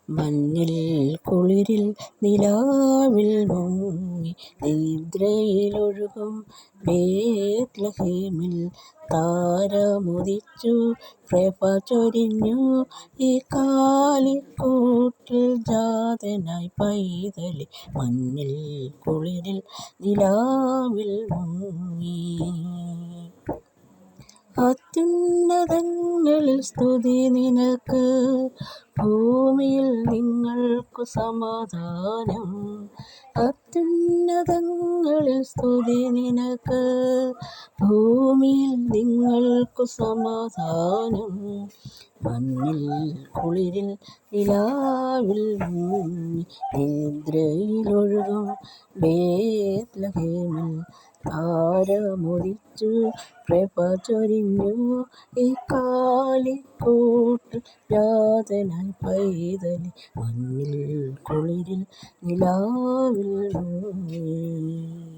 മഞ്ഞിൽ കുളിരിൽ നിലാവിൽ മുങ്ങി നിദ്രയിലൊഴുകും ബേത്ലഹേമിൽ താരമുദിച്ചു പ്രഭ ചൊരിഞ്ഞു ഈ കാലിക്കൂട്ടിൽ ജാതനായി പൈതലി. മഞ്ഞിൽ കുളിരിൽ നിലാവിൽ മുങ്ങി. അത്യുന്നതങ്ങളിൽ സ്തുതി നിനക്ക്, ഭൂമിയിൽ നിങ്ങൾക്കു സമാധാനം. അത്യുന്നതങ്ങളിൽ സ്തുതി നിനക്ക്, ഭൂമിയിൽ നിങ്ങൾക്കു സമാധാനം. മഞ്ഞിൽ കുളിരിൽ നിലാവിൽ മുങ്ങി നിദ്രയിലൊഴുകും ബേത്ലഹേമിൽ താരമുദിച്ചു പ്രഭ ചൊരിഞ്ഞു ഈ കാലിക്കൂട്ടിൽ ജാതനായി പൈതലി. മഞ്ഞിൽ കുളിരിൽ നിലാവിൽ മുങ്ങി.